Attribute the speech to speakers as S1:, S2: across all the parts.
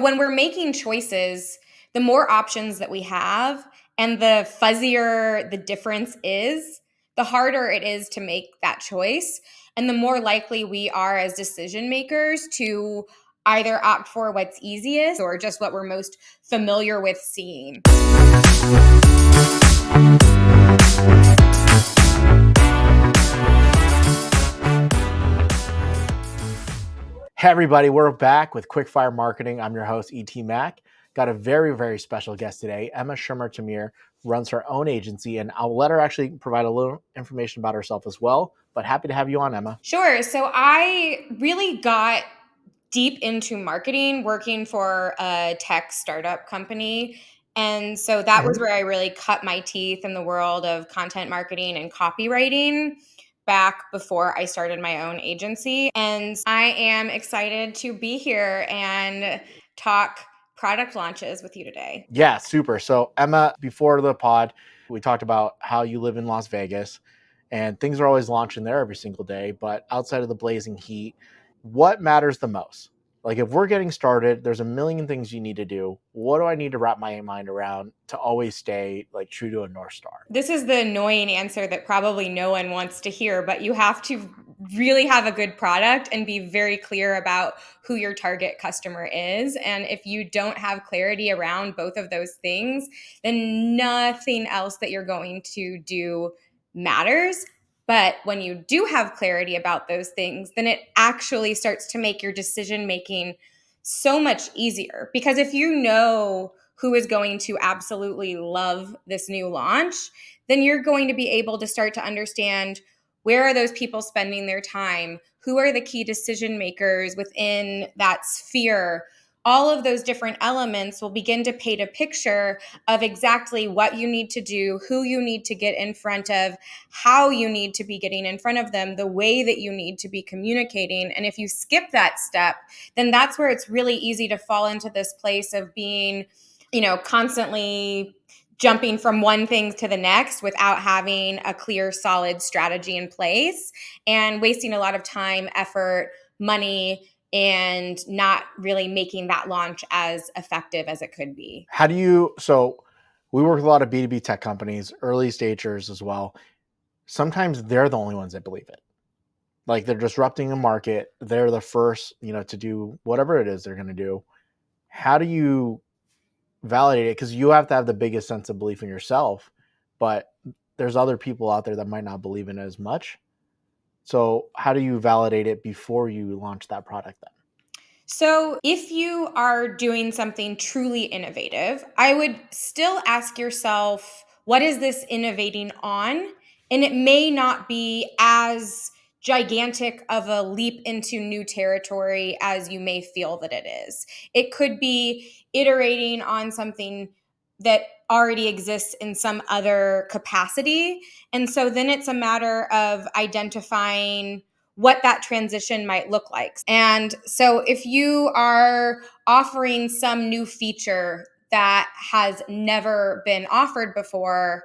S1: When we're making choices, the more options that we have and the fuzzier the difference is, the harder it is to make that choice. And the more likely we are as decision makers to either opt for what's easiest or just what we're most familiar with seeing.
S2: Hey everybody, we're back with Quickfire Marketing. I'm your host, E.T. Mack. Got a very, very special guest today. Emma Schermer Tamir runs her own agency, and I'll let her actually provide a little information about herself as well, but happy to have you on, Emma.
S1: Sure. So I really got deep into marketing working for a tech startup company. And so that was where I really cut my teeth in the world of content marketing and copywriting back before I started my own agency. And I am excited to be here and talk product launches with you today.
S2: Yeah, super. So Emma, before the pod, we talked about how you live in Las Vegas and things are always launching there every single day. But outside of the blazing heat, what matters the most? Like if we're getting started, there's a million things you need to do. What do I need to wrap my mind around to always stay like true to a North Star?
S1: This is the annoying answer that probably no one wants to hear, but you have to really have a good product and be very clear about who your target customer is. And if you don't have clarity around both of those things, then nothing else that you're going to do matters. But when you do have clarity about those things, then it actually starts to make your decision making so much easier. Because if you know who is going to absolutely love this new launch, then you're going to be able to start to understand where are those people spending their time? Who are the key decision makers within that sphere? All of those different elements will begin to paint a picture of exactly what you need to do, who you need to get in front of, how you need to be getting in front of them, the way that you need to be communicating. And if you skip that step, then that's where it's really easy to fall into this place of being, constantly jumping from one thing to the next without having a clear, solid strategy in place and wasting a lot of time, effort, money, and not really making that launch as effective as it could be.
S2: So we work with a lot of B2B tech companies, early stagers as well. Sometimes they're the only ones that believe it. Like they're disrupting the market. They're the first, to do whatever it is they're going to do. How do you validate it? Because you have to have the biggest sense of belief in yourself, but there's other people out there that might not believe in it as much. So how do you validate it before you launch that product then?
S1: So, if you are doing something truly innovative, I would still ask yourself, what is this innovating on? And it may not be as gigantic of a leap into new territory as you may feel that it is. It could be iterating on something that already exists in some other capacity. And so then it's a matter of identifying what that transition might look like. And so if you are offering some new feature that has never been offered before,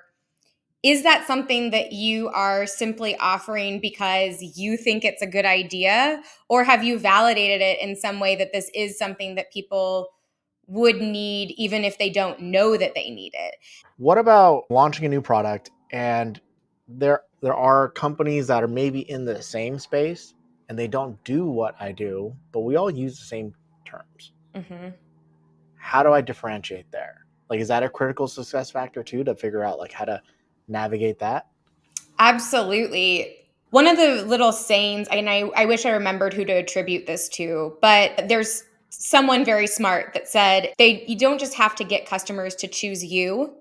S1: is that something that you are simply offering because you think it's a good idea? Or have you validated it in some way that this is something that people would need even if they don't know that they need it?
S2: What about launching a new product and there are companies that are maybe in the same space and they don't do what I do, but we all use the same terms.
S1: Mm-hmm.
S2: How do I differentiate there? Like, is that a critical success factor too, to figure out like how to navigate that?
S1: Absolutely. One of the little sayings, and I wish I remembered who to attribute this to, but there's someone very smart that said you don't just have to get customers to choose you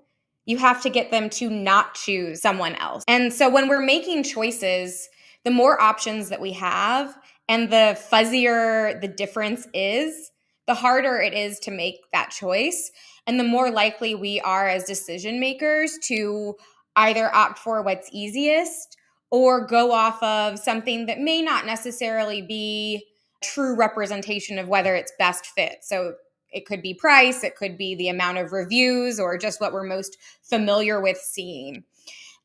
S1: have to get them to not choose someone else. And so when we're making choices, the more options that we have and the fuzzier the difference is, the harder it is to make that choice. And the more likely we are as decision makers to either opt for what's easiest or go off of something that may not necessarily be true representation of whether it's best fit. So it could be price, it could be the amount of reviews, or just what we're most familiar with seeing.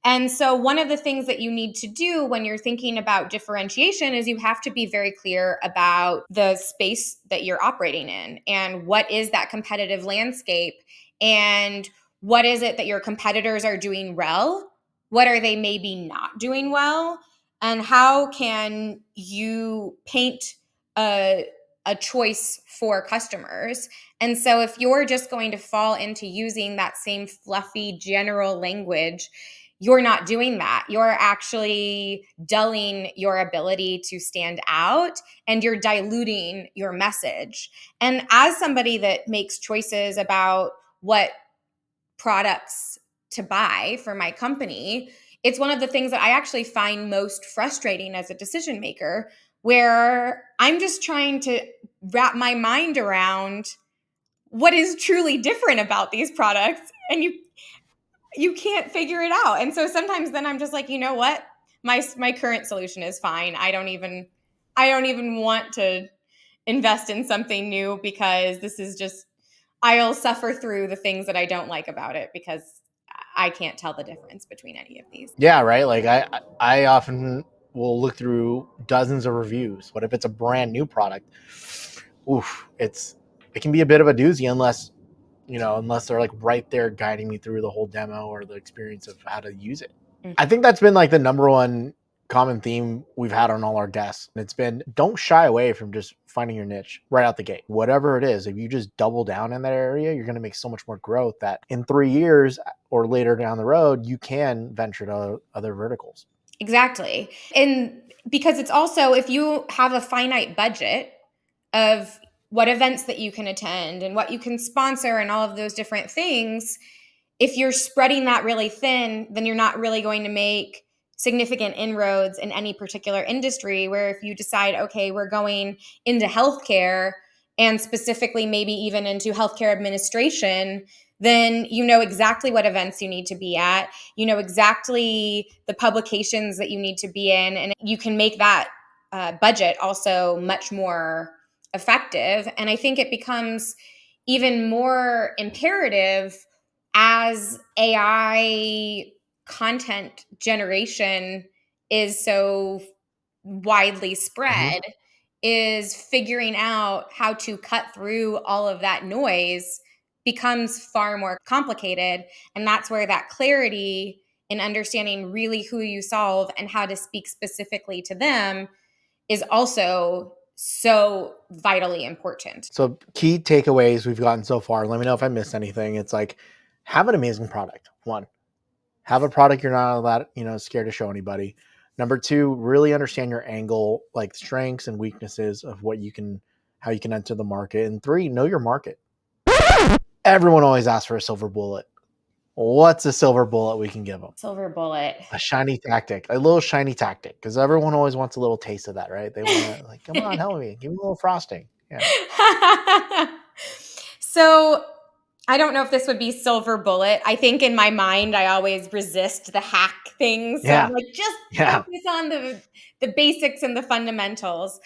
S1: And so, one of the things that you need to do when you're thinking about differentiation is you have to be very clear about the space that you're operating in and what is that competitive landscape and what is it that your competitors are doing well? What are they maybe not doing well? And how can you paint a choice for customers? And so, if you're just going to fall into using that same fluffy general language, you're not doing that. You're actually dulling your ability to stand out and you're diluting your message. And as somebody that makes choices about what products to buy for my company, it's one of the things that I actually find most frustrating as a decision maker, where I'm just trying to wrap my mind around what is truly different about these products. And you can't figure it out. And so sometimes then I'm just like, you know what? My current solution is fine. I don't even want to invest in something new because this is just I'll suffer through the things that I don't like about it because I can't tell the difference between any of these.
S2: Yeah, right. Like I often will look through dozens of reviews. What if it's a brand new product? Oof, it can be a bit of a doozy unless unless they're like right there guiding me through the whole demo or the experience of how to use it. I think that's been like the number one common theme we've had on all our guests. It's been don't shy away from just finding your niche right out the gate. Whatever it is, if you just double down in that area, you're going to make so much more growth that in 3 years or later down the road, you can venture to other verticals.
S1: Exactly. And because it's also, if you have a finite budget of what events that you can attend and what you can sponsor and all of those different things, if you're spreading that really thin, then you're not really going to make significant inroads in any particular industry. Where if you decide, okay, we're going into healthcare and specifically maybe even into healthcare administration, then you know exactly what events you need to be at. You know exactly the publications that you need to be in, and you can make that budget also much more effective. And I think it becomes even more imperative as AI content generation is so widely
S2: Mm-hmm.
S1: spread, is figuring out how to cut through all of that noise becomes far more complicated. And that's where that clarity in understanding really who you solve and how to speak specifically to them is also so vitally important.
S2: So key takeaways we've gotten so far. Let me know if I missed anything. It's like have an amazing product. One, have a product you're not that scared to show anybody. Number two, really understand your angle, like strengths and weaknesses of how you can enter the market. And three, know your market. Everyone always asks for a silver bullet. What's a silver bullet we can give them?
S1: Silver bullet.
S2: A shiny tactic, a little shiny tactic, because everyone always wants a little taste of that, right? They want to like, come on, help me, give me a little frosting. Yeah,
S1: So I don't know if this would be silver bullet. I think in my mind, I always resist the hack things. So I'm
S2: yeah,
S1: like, just
S2: yeah.
S1: focus on the basics and the fundamentals.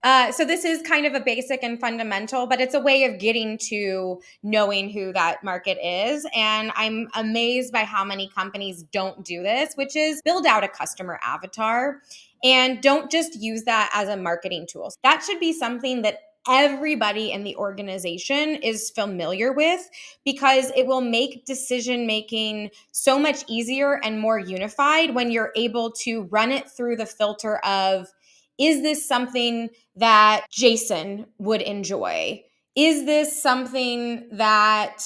S1: So this is kind of a basic and fundamental, but it's a way of getting to knowing who that market is. And I'm amazed by how many companies don't do this, which is build out a customer avatar and don't just use that as a marketing tool. That should be something that everybody in the organization is familiar with, because it will make decision making so much easier and more unified when you're able to run it through the filter of, is this something that Jason would enjoy? Is this something that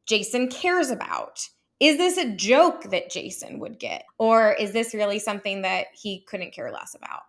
S1: Jason cares about? Is this a joke that Jason would get? Or is this really something that he couldn't care less about?